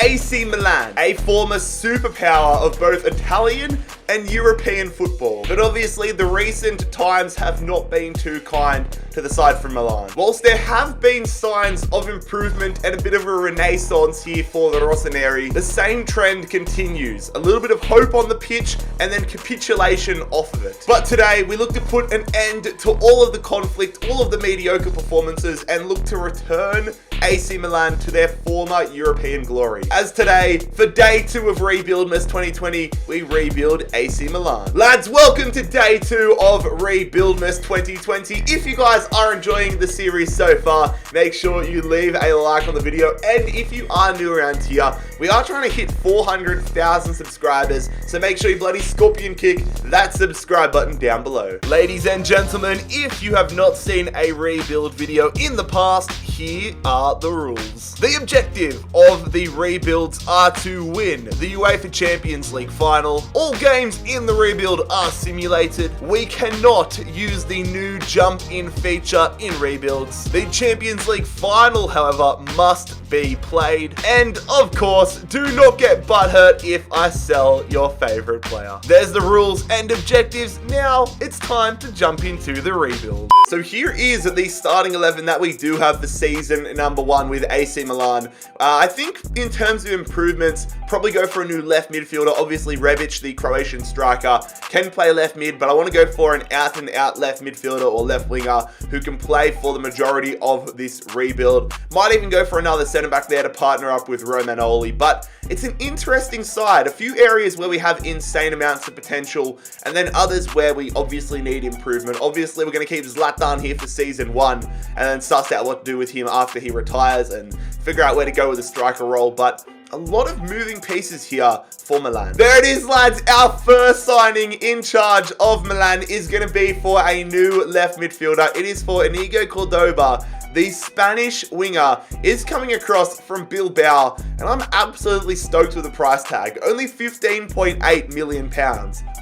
AC Milan, a former superpower of both Italian and European football. But obviously the recent times have not been too kind to the side from Milan. Whilst there have been signs of improvement and a bit of a renaissance here for the Rossoneri, the same trend continues. A little bit of hope on the pitch and then capitulation off of it. But today we look to put an end to all of the conflict, all of the mediocre performances, and look to return AC Milan to their former European glory. As today, for day 2 of Rebuildmas 2020, we rebuild AC Milan. Lads, welcome to day 2 of Rebuildmas 2020. If you guys are enjoying the series so far, make sure you leave a like on the video. And if you are new around here, we are trying to hit 400,000 subscribers, so make sure you bloody scorpion kick that subscribe button down below. Ladies and gentlemen, if you have not seen a rebuild video in the past, here are the rules. The objective of the rebuilds are to win the UEFA Champions League final. All games in the rebuild are simulated. We cannot use the new jump in feature in rebuilds. The Champions League final, however, must be played. And of course, do not get butthurt if I sell your favorite player. There's the rules and objectives. Now it's time to jump into the rebuild. So here is the starting 11 that we do have for season number 1 with AC Milan. I think in terms of improvements, probably go for a new left midfielder. Obviously Rebic, the Croatian striker, can play left mid, but I want to go for an out and out left midfielder or left winger who can play for the majority of this rebuild. Might even go for another centre back there to partner up with Romagnoli, but it's an interesting side. A few areas where we have insane amounts of potential, and then others where we obviously need improvement. Obviously, we're going to keep Zlatan here for season 1, and then suss out what to do with him after he retires, and figure out where to go with the striker role, but a lot of moving pieces here for Milan. There it is, lads. Our first signing in charge of Milan is going to be for a new left midfielder. It is for Inigo Cordoba. The Spanish winger is coming across from Bilbao, and I'm absolutely stoked with the price tag. Only £15.8 million.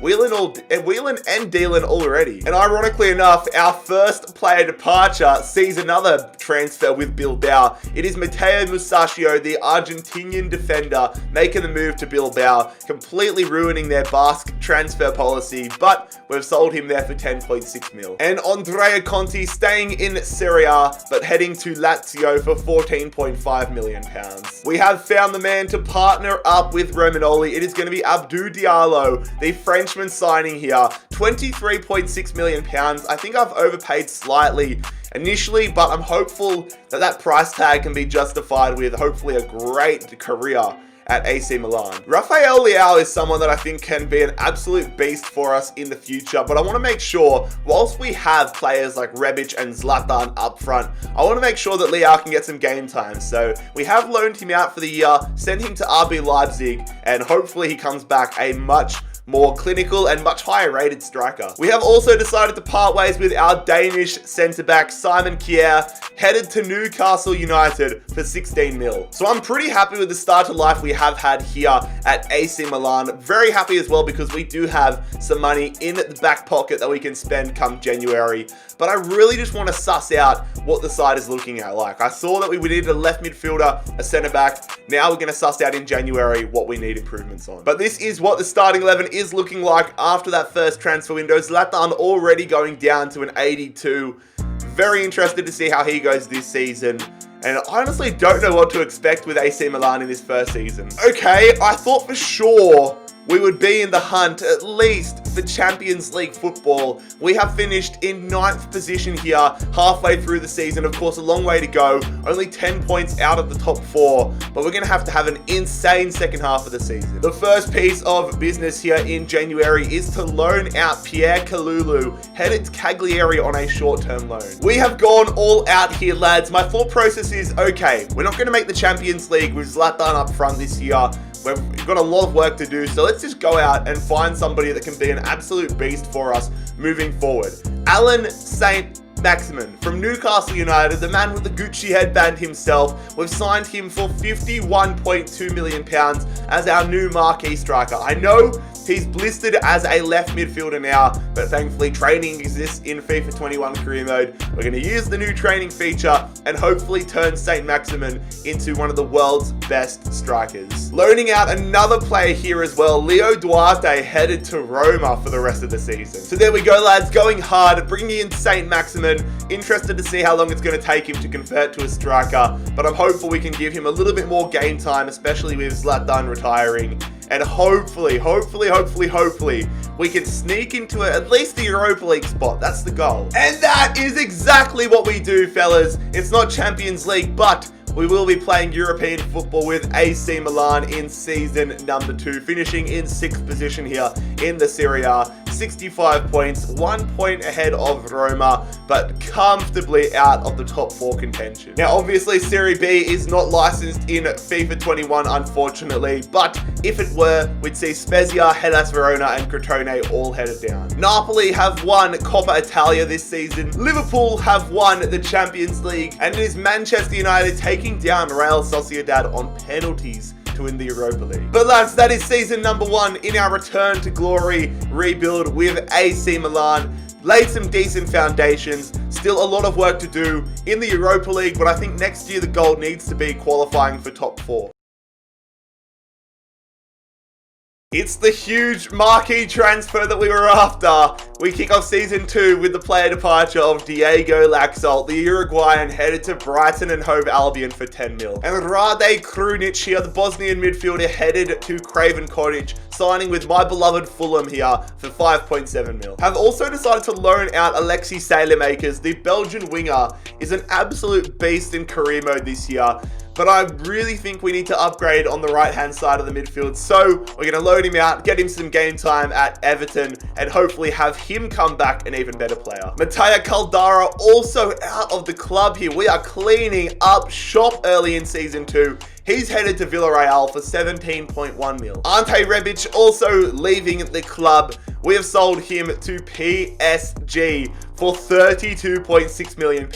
Wheeling and dealing already. And ironically enough, our first player departure sees another transfer with Bilbao. It is Matteo Musacchio, the Argentinian defender, making the move to Bilbao, completely ruining their Basque transfer policy, but we've sold him there for 10.6 mil. And Andrea Conti staying in Serie A, but heading to Lazio for £14.5 million. We have found the man to partner up with Romagnoli. It is going to be Abdou Diallo, the Frenchman signing here. £23.6 million. I think I've overpaid slightly initially, but I'm hopeful that that price tag can be justified with hopefully a great career at AC Milan. Rafael Leao is someone that I think can be an absolute beast for us in the future, but I want to make sure, whilst we have players like Rebic and Zlatan up front, I want to make sure that Leao can get some game time. So we have loaned him out for the year, sent him to RB Leipzig, and hopefully he comes back a much more clinical and much higher rated striker. We have also decided to part ways with our Danish centre-back Simon Kjær, headed to Newcastle United for 16 mil. So I'm pretty happy with the start to life we have had here at AC Milan. Very happy as well because we do have some money in the back pocket that we can spend come January. But I really just want to suss out what the side is looking at like. I saw that we needed a left midfielder, a centre-back. Now we're going to suss out in January what we need improvements on. But this is what the starting 11 is looking like after that first transfer window. Zlatan already going down to an 82. Very interested to see how he goes this season. And I honestly don't know what to expect with AC Milan in this first season. Okay, I thought for sure we would be in the hunt, at least for Champions League football. We have finished in 9th position here, halfway through the season. Of course, a long way to go. Only 10 points out of the top 4. But we're going to have an insane second half of the season. The first piece of business here in January is to loan out Pierre Kalulu, headed to Cagliari on a short-term loan. We have gone all out here, lads. My thought process is, okay, we're not going to make the Champions League with Zlatan up front this year. We've got a lot of work to do, so let's just go out and find somebody that can be an absolute beast for us moving forward. Alan St. Maximin from Newcastle United, the man with the Gucci headband himself. We've signed him for £51.2 million as our new marquee striker. I know he's listed as a left midfielder now, but thankfully training exists in FIFA 21 career mode. We're going to use the new training feature and hopefully turn Saint Maximin into one of the world's best strikers. Loaning out another player here as well, Leo Duarte headed to Roma for the rest of the season. So there we go, lads, going hard, bringing in Saint Maximin. Interested to see how long it's going to take him to convert to a striker, but I'm hopeful we can give him a little bit more game time, especially with Zlatan retiring. And hopefully, we can sneak into at least the Europa League spot. That's the goal. And that is exactly what we do, fellas. It's not Champions League, but we will be playing European football with AC Milan in season number 2, finishing in 6th position here in the Serie A. 65 points, 1 point ahead of Roma, but comfortably out of the top 4 contention. Now, obviously, Serie B is not licensed in FIFA 21, unfortunately, but if it were, we'd see Spezia, Hellas Verona, and Crotone all headed down. Napoli have won Coppa Italia this season. Liverpool have won the Champions League, and it is Manchester United taking down Real Sociedad on penalties to win the Europa League. But lads, that is season number 1 in our return to glory rebuild with AC Milan. Laid some decent foundations, still a lot of work to do in the Europa League, but I think next year the goal needs to be qualifying for top 4. It's the huge marquee transfer that we were after. We kick off season 2 with the player departure of Diego Laxalt, the Uruguayan, headed to Brighton and Hove Albion for 10 mil. And Rade Krunic here, the Bosnian midfielder, headed to Craven Cottage, signing with my beloved Fulham here for 5.7 mil. Have also decided to loan out Alexis Saelemaekers. The Belgian winger is an absolute beast in career mode this year, but I really think we need to upgrade on the right-hand side of the midfield. So we're going to loan him out, get him some game time at Everton, and hopefully have him come back an even better player. Mattia Caldara also out of the club here. We are cleaning up shop early in season 2. He's headed to Villarreal for 17.1 mil. Ante Rebic also leaving the club. We have sold him to PSG for £32.6 million.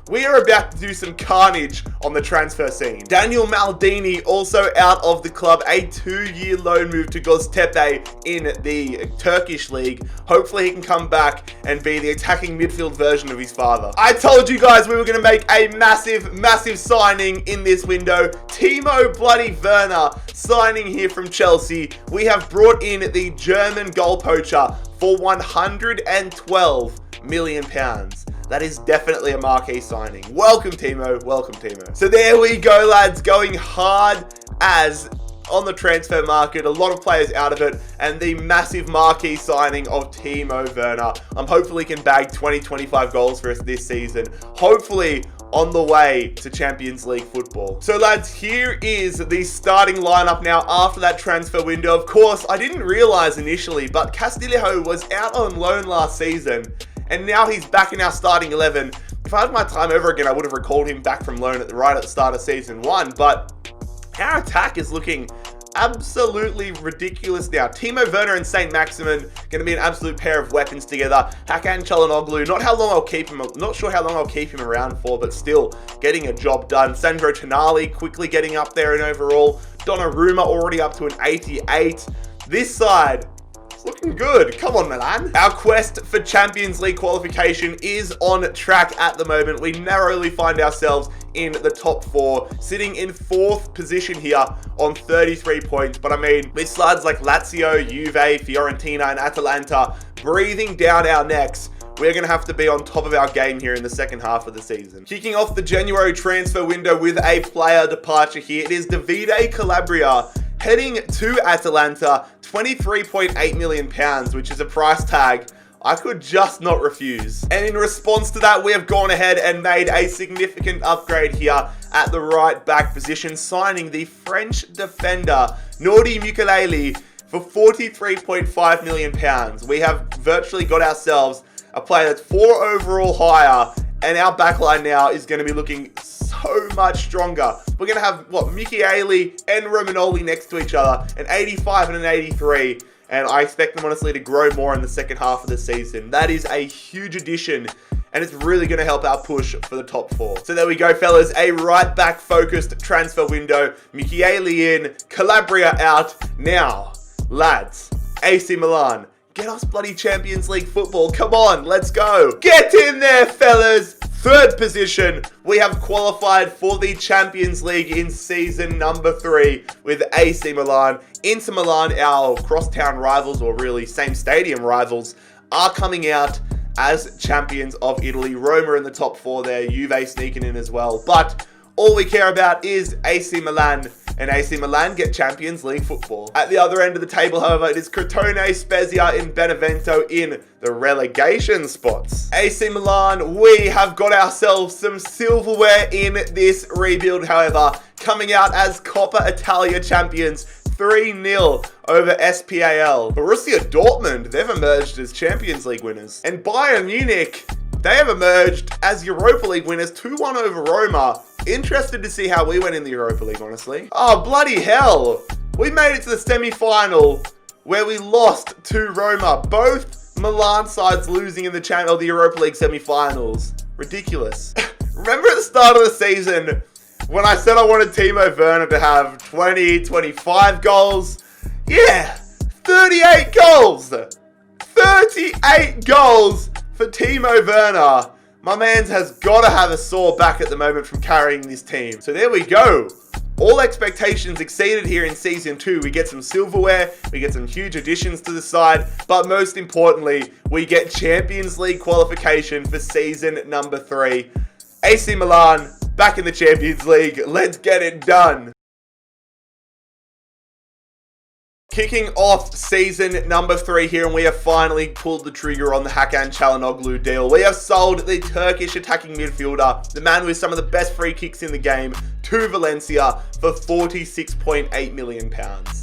We are about to do some carnage on the transfer scene. Daniel Maldini also out of the club, a 2-year loan move to Göztepe in the Turkish league. Hopefully he can come back and be the attacking midfield version of his father. I told you guys we were going to make a massive signing in this window. Timo bloody Werner signing here from Chelsea. We have brought in the German goal poacher for £112 million. That is definitely a marquee signing. Welcome, Timo. Welcome, Timo. So there we go, lads. Going hard as on the transfer market. A lot of players out of it. And the massive marquee signing of Timo Werner. Hopefully can bag 20-25 goals for us this season. Hopefully on the way to Champions League football. So lads, here is the starting lineup now after that transfer window. Of course, I didn't realize initially, but Castillejo was out on loan last season, and now he's back in our starting 11. If I had my time over again, I would have recalled him back from loan right at the start of season 1, but our attack is looking absolutely ridiculous now. Timo Werner and Saint Maximin going to be an absolute pair of weapons together. Hakan Çalhanoğlu, not sure how long I'll keep him around for, but still getting a job done. Sandro Tonali quickly getting up there in overall. Donnarumma already up to an 88. This side, it's looking good. Come on, Milan. Our quest for Champions League qualification is on track at the moment. We narrowly find ourselves in the top 4, sitting in 4th position here on 33 points. But I mean, with sides like Lazio, Juve, Fiorentina, and Atalanta breathing down our necks, we're going to have to be on top of our game here in the second half of the season. Kicking off the January transfer window with a player departure here. It is Davide Calabria heading to Atalanta, £23.8 million, which is a price tag I could just not refuse. And in response to that, we have gone ahead and made a significant upgrade here at the right back position, signing the French defender Nordi Mukiele for £43.5 million. We have virtually got ourselves a player that's 4 overall higher, and our backline now is going to be looking so much stronger. We're going to have, Mukiele and Romagnoli next to each other, an 85 and an 83. And I expect them, honestly, to grow more in the second half of the season. That is a huge addition. and it's really going to help our push for the top 4. So there we go, fellas. A right-back focused transfer window. Michele in, Calabria out. Now, lads, AC Milan, get us bloody Champions League football. Come on, let's go. Get in there, fellas. Third position, we have qualified for the Champions League in season number 3 with AC Milan. Inter Milan, our crosstown rivals, or really same stadium rivals, are coming out as champions of Italy. Roma in the top 4 there, Juve sneaking in as well. But all we care about is AC Milan, and AC Milan get Champions League football. At the other end of the table, however, it is Crotone Spezia in Benevento in the relegation spots. AC Milan, we have got ourselves some silverware in this rebuild, however, coming out as Coppa Italia champions, 3-0 over SPAL. Borussia Dortmund, they've emerged as Champions League winners. And Bayern Munich, they have emerged as Europa League winners, 2-1 over Roma. Interested to see how we went in the Europa League, honestly. Oh, bloody hell. We made it to the semi-final where we lost to Roma. Both Milan sides losing in the Europa League semi-finals. Ridiculous. Remember at the start of the season when I said I wanted Timo Werner to have 20, 25 goals? Yeah, 38 goals. 38 goals for Timo Werner. My man's has got to have a sore back at the moment from carrying this team. So there we go. All expectations exceeded here in Season 2. We get some silverware, we get some huge additions to the side, but most importantly, we get Champions League qualification for Season number 3. AC Milan, back in the Champions League. Let's get it done. Kicking off season number 3 here, and we have finally pulled the trigger on the Hakan Çalhanoğlu deal. We have sold the Turkish attacking midfielder, the man with some of the best free kicks in the game, to Valencia for £46.8 million.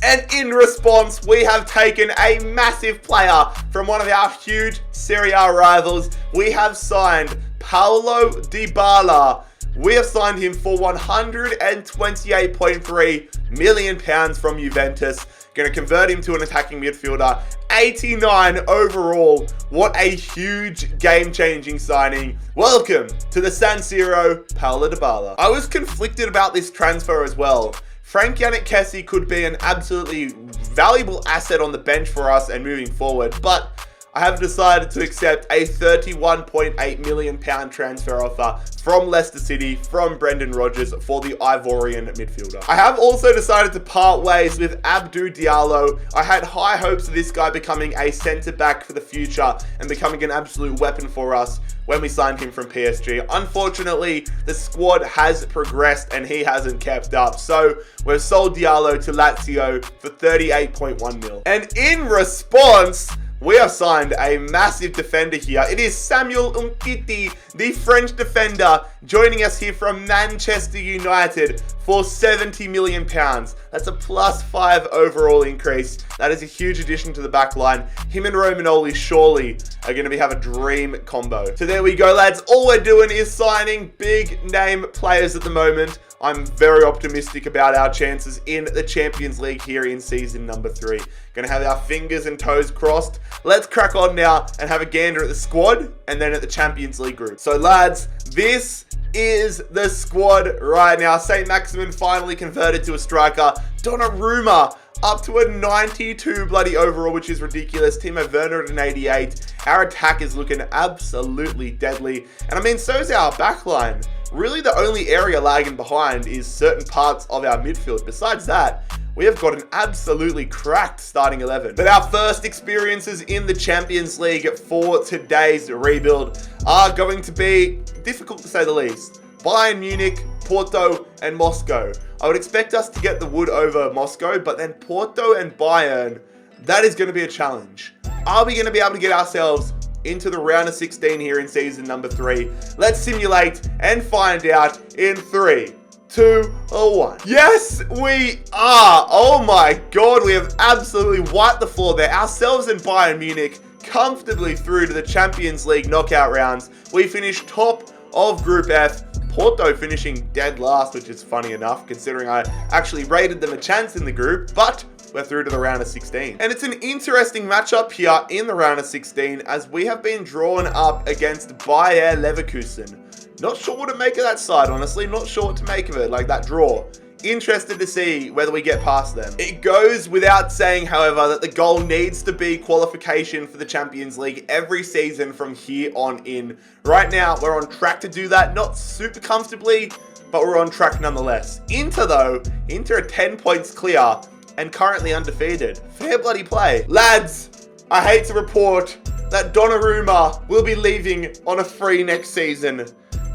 And in response, we have taken a massive player from one of our huge Serie A rivals. We have signed Paulo Dybala. We have signed him for £128.3 million from Juventus. Going to convert him to an attacking midfielder. 89 overall. What a huge game-changing signing. Welcome to the San Siro, Paulo Dybala. I was conflicted about this transfer as well. Frank Yannick Kessie could be an absolutely valuable asset on the bench for us and moving forward, but I have decided to accept a £31.8 million transfer offer from Leicester City, from Brendan Rodgers, for the Ivorian midfielder. I have also decided to part ways with Abdou Diallo. I had high hopes of this guy becoming a centre-back for the future and becoming an absolute weapon for us when we signed him from PSG. Unfortunately, the squad has progressed and he hasn't kept up. So we've sold Diallo to Lazio for £38.1 million. And in response, we have signed a massive defender here. It is Samuel Umtiti, the French defender, joining us here from Manchester United for £70 million. That's a +5 overall increase. That is a huge addition to the back line. Him and Romagnoli surely are going to have a dream combo. So there we go, lads. All we're doing is signing big name players at the moment. I'm very optimistic about our chances in the Champions League here in season number 3. Going to have our fingers and toes crossed. Let's crack on now and have a gander at the squad and then at the Champions League group. So lads, this is the squad right now. St. Maximin finally converted to a striker. Donnarumma up to a 92 bloody overall, which is ridiculous. Timo Werner at an 88. Our attack is looking absolutely deadly. And I mean, so's our backline. Really, the only area lagging behind is certain parts of our midfield. Besides that, we have got an absolutely cracked starting 11. But our first experiences in the Champions League for today's rebuild are going to be difficult to say the least. Bayern Munich, Porto, and Moscow. I would expect us to get the wood over Moscow, but then Porto and Bayern, that is going to be a challenge. Are we going to be able to get ourselves into the round of 16 here in season number 3? Let's simulate and find out in 3, 2, 1. Yes, we are. Oh my God, we have absolutely wiped the floor there. Ourselves and Bayern Munich comfortably through to the Champions League knockout rounds. We finished top of Group F. Porto finishing dead last, which is funny enough considering I actually rated them a chance in the group, but we're through to the round of 16. And it's an interesting matchup here in the round of 16 as we have been drawn up against Bayer Leverkusen. Not sure what to make of that side, honestly. Not sure what to make of it, like that draw. Interested to see whether we get past them. It goes without saying, however, that the goal needs to be qualification for the Champions League every season from here on in. Right now, we're on track to do that. Not super comfortably, but we're on track nonetheless. Inter are 10 points clear and currently undefeated. Fair bloody play. Lads, I hate to report that Donnarumma will be leaving on a free next season.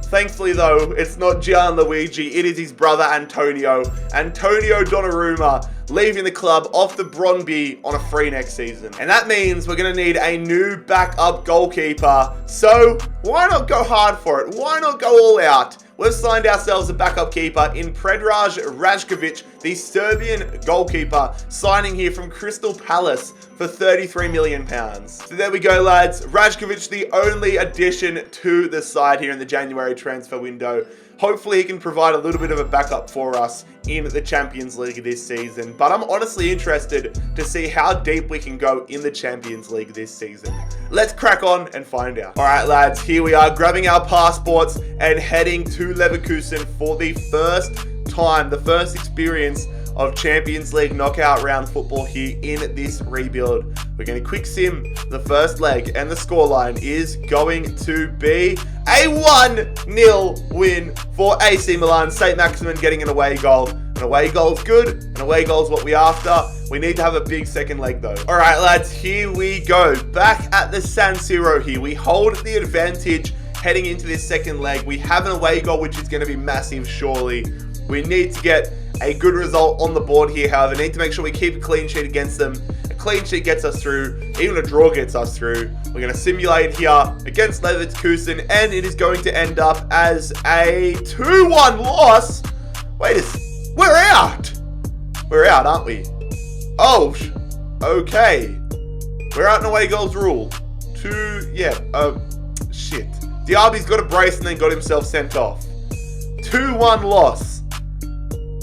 Thankfully, though, it's not Gianluigi, it is his brother Antonio. Antonio Donnarumma leaving the club off the Brøndby on a free next season. And that means we're going to need a new backup goalkeeper. So, why not go hard for it? Why not go all out? We've signed ourselves a backup keeper in Predrag Rajkovic, the Serbian goalkeeper, signing here from Crystal Palace for £33 million. So there we go, lads. Rajkovic, the only addition to the side here in the January transfer window. Hopefully he can provide a little bit of a backup for us in the Champions League this season. But I'm honestly interested to see how deep we can go in the Champions League this season. Let's crack on and find out. All right, lads, here we are grabbing our passports and heading to Leverkusen for the first time, the first experience of Champions League knockout round football here in this rebuild. We're going to quick sim the first leg, and the scoreline is going to be a 1-0 win for AC Milan. St. Maximin getting an away goal. An away goal's good. An away goal's what we're after. We need to have a big second leg though. All right, lads, here we go. Back at the San Siro here. We hold the advantage heading into this second leg. We have an away goal, which is going to be massive, surely. We need to get a good result on the board here, however. Need to make sure we keep a clean sheet against them. A clean sheet gets us through. Even a draw gets us through. We're going to simulate here against Leverkusen, and it is going to end up as a 2-1 loss. Wait a second. We're out. We're out, aren't we? Oh, okay. We're out in away goals rule. Shit. Diaby's got a brace and then got himself sent off. 2-1 loss.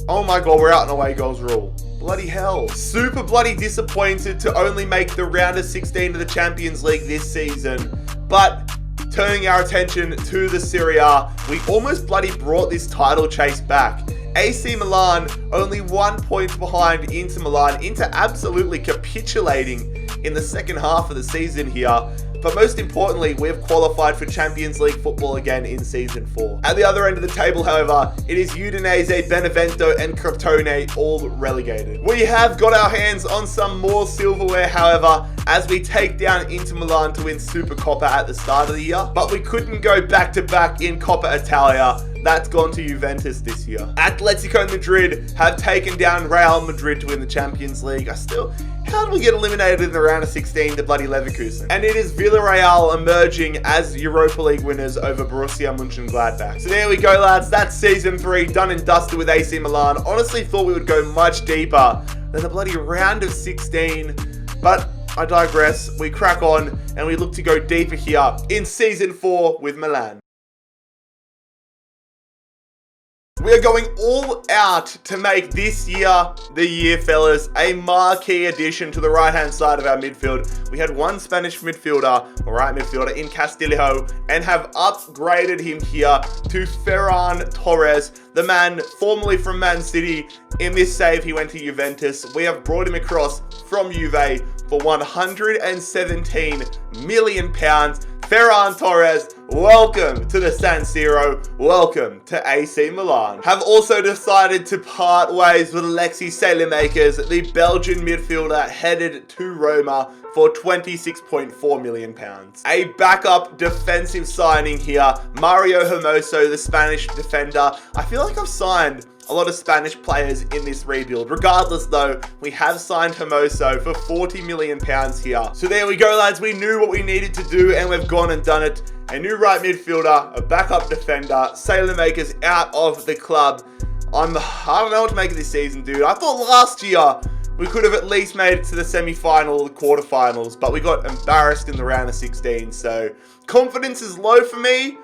Oh my god, we're out in away goals rule. Bloody hell. Super bloody disappointed to only make the round of 16 of the Champions League this season. But turning our attention to the Serie A, we almost bloody brought this title chase back. AC Milan only 1 point behind Inter Milan. Inter absolutely capitulating in the second half of the season here. But most importantly, we've qualified for Champions League football again in Season 4. At the other end of the table, however, it is Udinese, Benevento and Crotone all relegated. We have got our hands on some more silverware, however, as we take down Inter Milan to win Supercoppa at the start of the year. But we couldn't go back-to-back in Coppa Italia. That's gone to Juventus this year. Atletico Madrid have taken down Real Madrid to win the Champions League. How did we get eliminated in the round of 16 to bloody Leverkusen? And it is Villarreal emerging as Europa League winners over Borussia Mönchengladbach. So there we go, lads. That's Season 3 done and dusted with AC Milan. Honestly thought we would go much deeper than the bloody round of 16. But I digress. We crack on and we look to go deeper here in Season 4 with Milan. We are going all out to make this year the year, fellas. A marquee addition to the right-hand side of our midfield. We had one Spanish midfielder, or right midfielder, in Castillo, and have upgraded him here to Ferran Torres, the man formerly from Man City. In this save, he went to Juventus. We have brought him across from Juve for £117 million. Ferran Torres, welcome to the San Siro. Welcome to AC Milan. Have also decided to part ways with Alexis Saelemaekers, the Belgian midfielder headed to Roma for £26.4 million. A backup defensive signing here, Mario Hermoso, the Spanish defender. I feel like I've signed a lot of Spanish players in this rebuild. Regardless though, we have signed Hermoso for £40 million here. So there we go, lads. We knew what we needed to do and we've gone and done it. A new right midfielder, a backup defender, Saelemaekers out of the club. I don't know what to make of this season, dude. I thought last year we could have at least made it to the semi-final or the quarterfinals, but we got embarrassed in the round of 16. So confidence is low for me.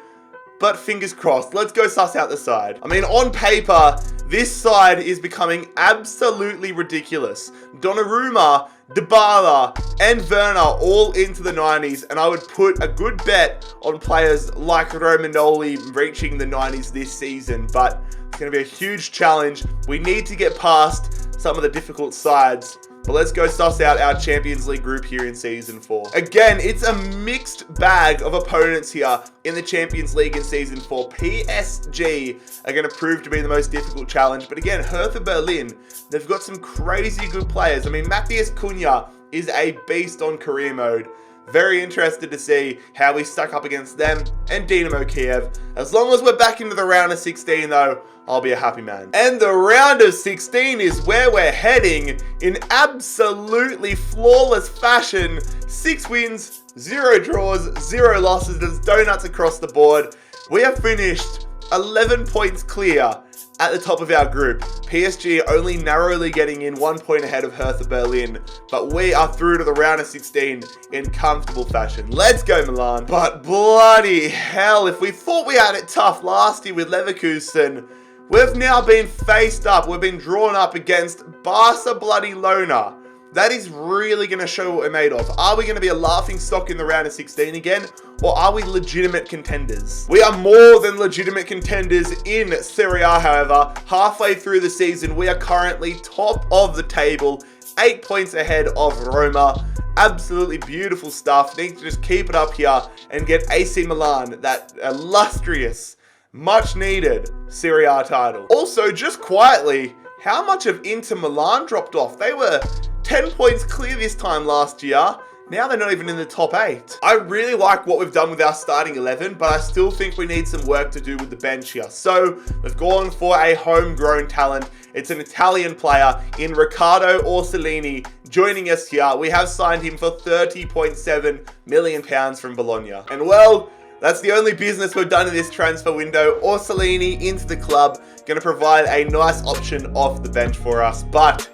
but fingers crossed. Let's go suss out the side. I mean, on paper, this side is becoming absolutely ridiculous. Donnarumma, Dybala, and Werner all into the 90s, and I would put a good bet on players like Romagnoli reaching the 90s this season, but it's going to be a huge challenge. We need to get past some of the difficult sides. But let's go suss out our Champions League group here in Season 4. Again, it's a mixed bag of opponents here in the Champions League in Season 4. PSG are going to prove to be the most difficult challenge. But again, Hertha Berlin, they've got some crazy good players. I mean, Matthias Cunha is a beast on career mode. Very interested to see how we stack up against them and Dynamo Kiev. As long as we're back into the round of 16 though, I'll be a happy man. And the round of 16 is where we're heading in absolutely flawless fashion. 6 wins, 0 draws, 0 losses. There's donuts across the board. We have finished 11 points clear at the top of our group. PSG only narrowly getting in 1 point ahead of Hertha Berlin, but we are through to the round of 16 in comfortable fashion. Let's go, Milan. But bloody hell, if we thought we had it tough last year with Leverkusen, we've now been faced up. We've been drawn up against Barcelona. That is really going to show what we're made of. Are we going to be a laughing stock in the round of 16 again? Or are we legitimate contenders? We are more than legitimate contenders in Serie A, however. Halfway through the season, we are currently top of the table, 8 points ahead of Roma. Absolutely beautiful stuff. Need to just keep it up here and get AC Milan, that illustrious, much needed Serie A title. Also, just quietly, how much of Inter Milan dropped off? They were 10 points clear this time last year. Now they're not even in the top 8. I really like what we've done with our starting 11, but I still think we need some work to do with the bench here. So we've gone for a homegrown talent. It's an Italian player in Riccardo Orsolini joining us here. We have signed him for £30.7 million from Bologna. And well, that's the only business we've done in this transfer window. Orsolini into the club, going to provide a nice option off the bench for us. But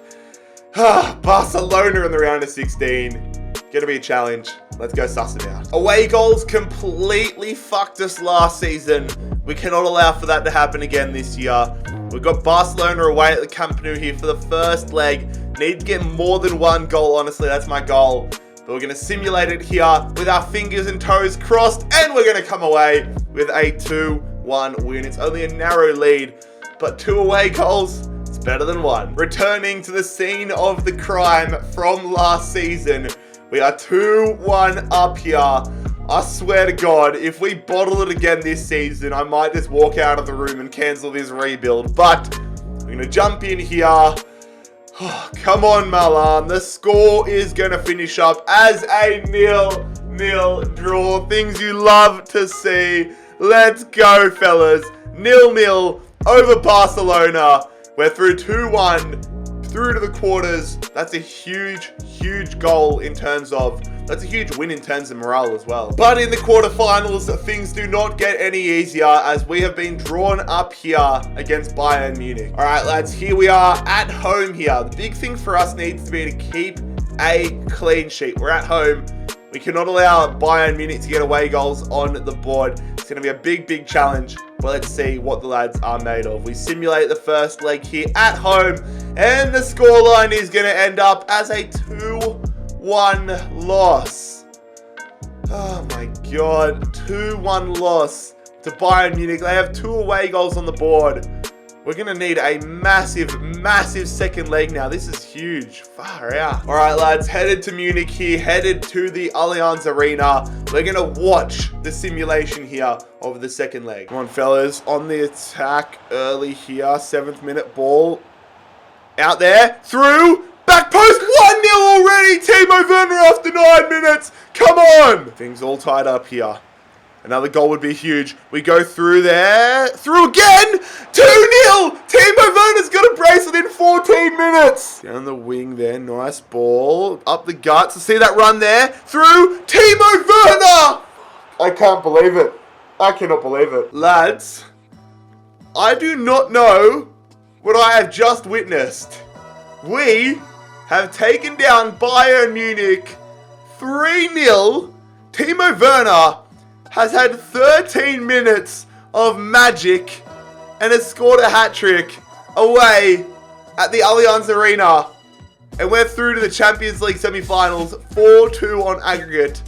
Barcelona in the round of 16. Gonna be a challenge. Let's go suss it out. Away goals completely fucked us last season. We cannot allow for that to happen again this year. We've got Barcelona away at the Camp Nou here for the first leg. Need to get more than 1 goal, honestly. That's my goal. But we're gonna simulate it here with our fingers and toes crossed, and we're gonna come away with a 2-1 win. It's only a narrow lead, but 2 away goals, it's better than 1. Returning to the scene of the crime from last season. We are 2-1 up here. I swear to God, if we bottle it again this season, I might just walk out of the room and cancel this rebuild. But we're going to jump in here. Oh, come on, Milan. The score is going to finish up as a 0-0 draw. Things you love to see. Let's go, fellas. 0-0 over Barcelona. We're through 2-1. Through to the quarters. That's a huge goal in terms of, that's a huge win in terms of morale as well. But in the quarterfinals, things do not get any easier as we have been drawn up here against Bayern Munich. All right, lads, here we are at home here. The big thing for us needs to be to keep a clean sheet. We're at home. We cannot allow Bayern Munich to get away goals on the board. It's going to be a big challenge. But let's see what the lads are made of. We simulate the first leg here at home. And the scoreline is going to end up as a 2-1 loss. Oh my God. 2-1 loss to Bayern Munich. They have 2 away goals on the board. We're going to need a massive second leg now. This is huge. Far out. All right, lads. Headed to Munich here. Headed to the Allianz Arena. We're going to watch the simulation here of the second leg. Come on, fellas. On the attack early here. 7th minute ball. Out there. Through. Back post. 1-0 already. Timo Werner after 9 minutes. Come on. Things all tied up here. Another goal would be huge. We go through there. Through again. 2-0. Timo Werner's got a brace within 14 minutes. Down the wing there. Nice ball. Up the gut. So see that run there. Through. Timo Werner. I can't believe it. I cannot believe it. Lads, I do not know what I have just witnessed. We have taken down Bayern Munich 3-0. Timo Werner has had 13 minutes of magic and has scored a hat-trick away at the Allianz Arena. And we're through to the Champions League semi-finals, 4-2 on aggregate.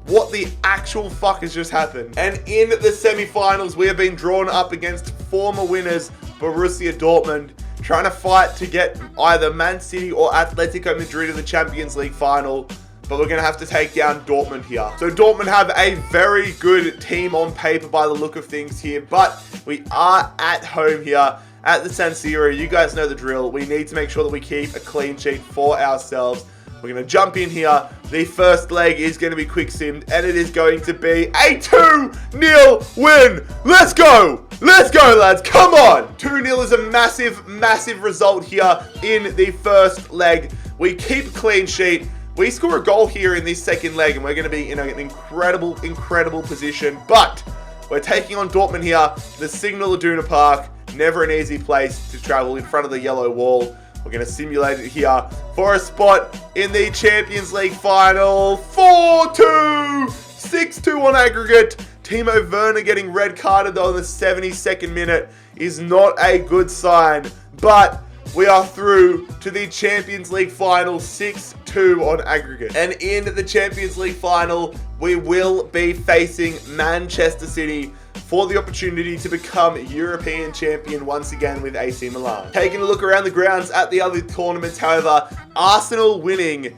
What the actual fuck has just happened? And in the semi-finals, we have been drawn up against former winners Borussia Dortmund, trying to fight to get either Man City or Atletico Madrid in the Champions League final. But we're going to have to take down Dortmund here. So Dortmund have a very good team on paper by the look of things here. But we are at home here at the San Siro. You guys know the drill. We need to make sure that we keep a clean sheet for ourselves. We're going to jump in here. The first leg is going to be quick simmed, and it is going to be a 2-0 win. Let's go. Let's go, lads. Come on. 2-0 is a massive, massive result here in the first leg. We keep a clean sheet. We score a goal here in this second leg, and we're going to be in an incredible, incredible position. But we're taking on Dortmund here, the Signal Iduna Park. Never an easy place to travel in front of the yellow wall. We're going to simulate it here for a spot in the Champions League final. 4-2, 6-2 on aggregate. Timo Werner getting red carded though in the 72nd minute is not a good sign. But we are through to the Champions League final, 6-2 on aggregate. And in the Champions League final, we will be facing Manchester City for the opportunity to become European champion once again with AC Milan. Taking a look around the grounds at the other tournaments, however, Arsenal winning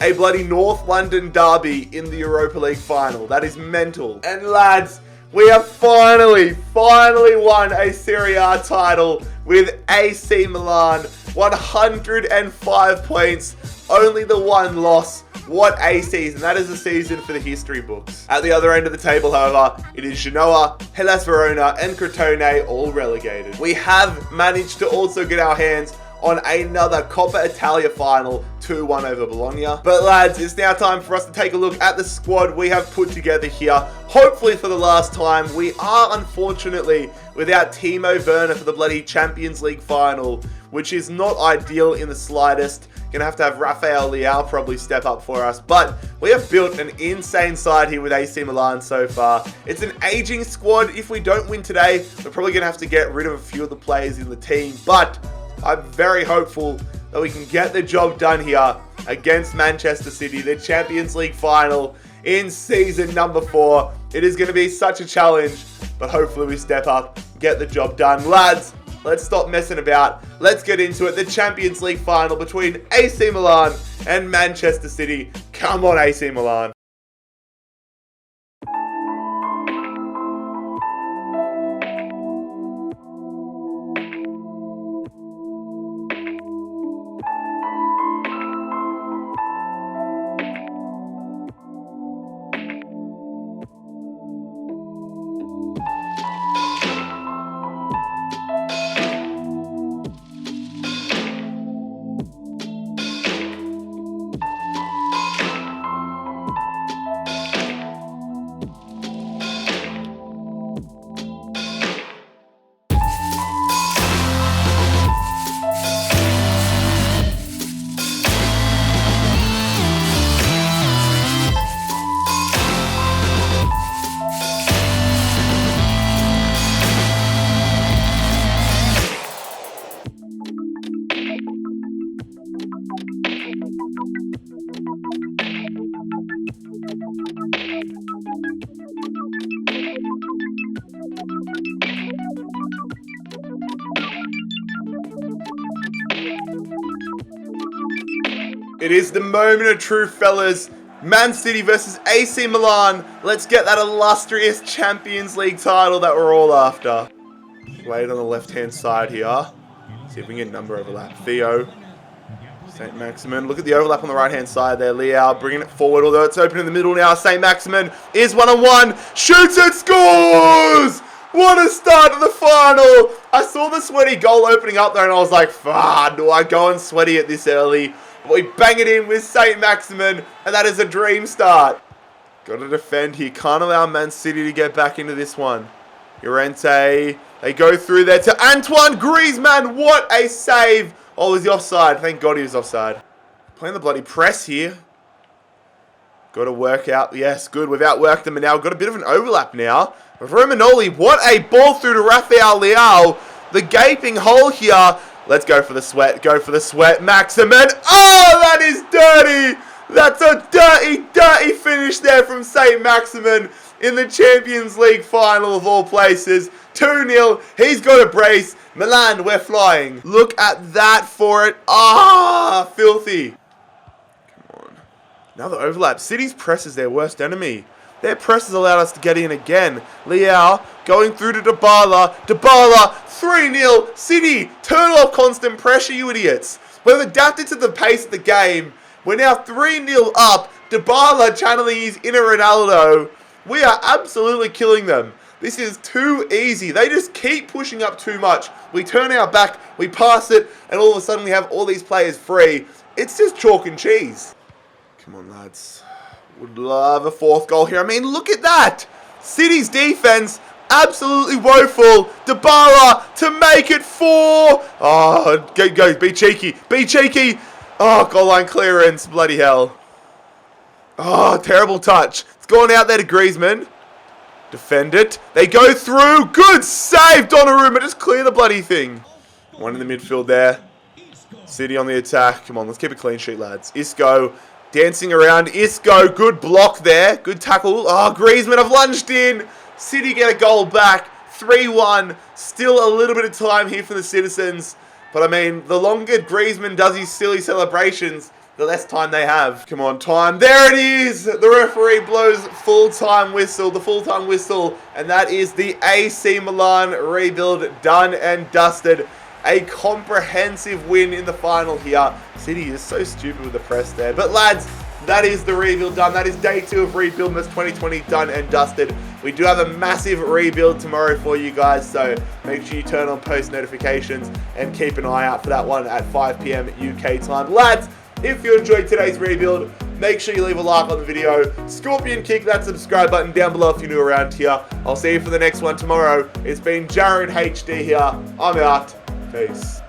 a bloody North London derby in the Europa League final. That is mental. And lads, we have finally won a Serie A title with AC Milan. 105 points, only the one loss. What a season. That is a season for the history books. At the other end of the table, however, it is Genoa, Hellas Verona, and Crotone all relegated. We have managed to also get our hands on another Coppa Italia final, 2-1 over Bologna. But lads, it's now time for us to take a look at the squad we have put together here. Hopefully for the last time. We are unfortunately without Timo Werner for the bloody Champions League final, which is not ideal in the slightest. Gonna have to have Rafael Leao probably step up for us. But we have built an insane side here with AC Milan so far. It's an aging squad. If we don't win today, we're probably gonna have to get rid of a few of the players in the team. But I'm very hopeful that we can get the job done here against Manchester City, the Champions League final in season number 4. It is going to be such a challenge, but hopefully we step up, get the job done. Lads, let's stop messing about. Let's get into it. The Champions League final between AC Milan and Manchester City. Come on, AC Milan. It is the moment of truth, fellas. Man City versus AC Milan. Let's get that illustrious Champions League title that we're all after. Wade on the left-hand side here. See if we can get number overlap. Theo. St. Maximin. Look at the overlap on the right-hand side there. Leao bringing it forward, although it's open in the middle now. St. Maximin is one-on-one. Shoots and scores! What a start to the final! I saw the sweaty goal opening up there and I was like, do I go and sweaty it this early? But we bang it in with St. Maximin, and that is a dream start. Got to defend here. Can't allow Man City to get back into this one. Llorente, they go through there to Antoine Griezmann. What a save. Oh, is he offside? Thank God he was offside. Playing the bloody press here. Got to work out. Yes, good. We've outworked them and now got a bit of an overlap now. Romanoli, what a ball through to Rafael Leao. The gaping hole here. Let's go for the sweat. Go for the sweat. Maximin. Oh, that is dirty. That's a dirty, dirty finish there from St. Maximin in the Champions League final of all places. 2-0. He's got a brace. Milan, we're flying. Look at that for it. Ah, filthy. Come on. Now the overlap. City's press is their worst enemy. Their press has allowed us to get in again. Leao going through to Dybala. Dybala, 3-0. City, turn off constant pressure, you idiots. We've adapted to the pace of the game. We're now 3-0 up. Dybala channeling his inner Ronaldo. We are absolutely killing them. This is too easy. They just keep pushing up too much. We turn our back, we pass it, and all of a sudden we have all these players free. It's just chalk and cheese. Come on, lads. Would love a fourth goal here. I mean, look at that. City's defense, absolutely woeful. Dybala to make it 4. Oh, go, be cheeky. Be cheeky. Oh, goal line clearance. Bloody hell. Oh, terrible touch. It's gone out there to Griezmann. Defend it. They go through. Good save, Donnarumma. Just clear the bloody thing. One in the midfield there. City on the attack. Come on, let's keep a clean sheet, lads. Isco dancing around. Isco, good block there. Good tackle. Oh, Griezmann have lunged in. City get a goal back. 3-1. Still a little bit of time here for the citizens. But I mean, the longer Griezmann does his silly celebrations, the less time they have. Come on, time. There it is. The referee blows full-time whistle, the full-time whistle. And that is the AC Milan rebuild done and dusted. A comprehensive win in the final here. City is so stupid with the press there. But lads, that is the rebuild done. That is day 2 of Rebuildmas 2020 done and dusted. We do have a massive rebuild tomorrow for you guys, so make sure you turn on post notifications and keep an eye out for that one at 5 PM UK time. Lads, if you enjoyed today's rebuild, make sure you leave a like on the video. Scorpion kick that subscribe button down below if you're new around here. I'll see you for the next one tomorrow. It's been Jared HD here. I'm out. Peace.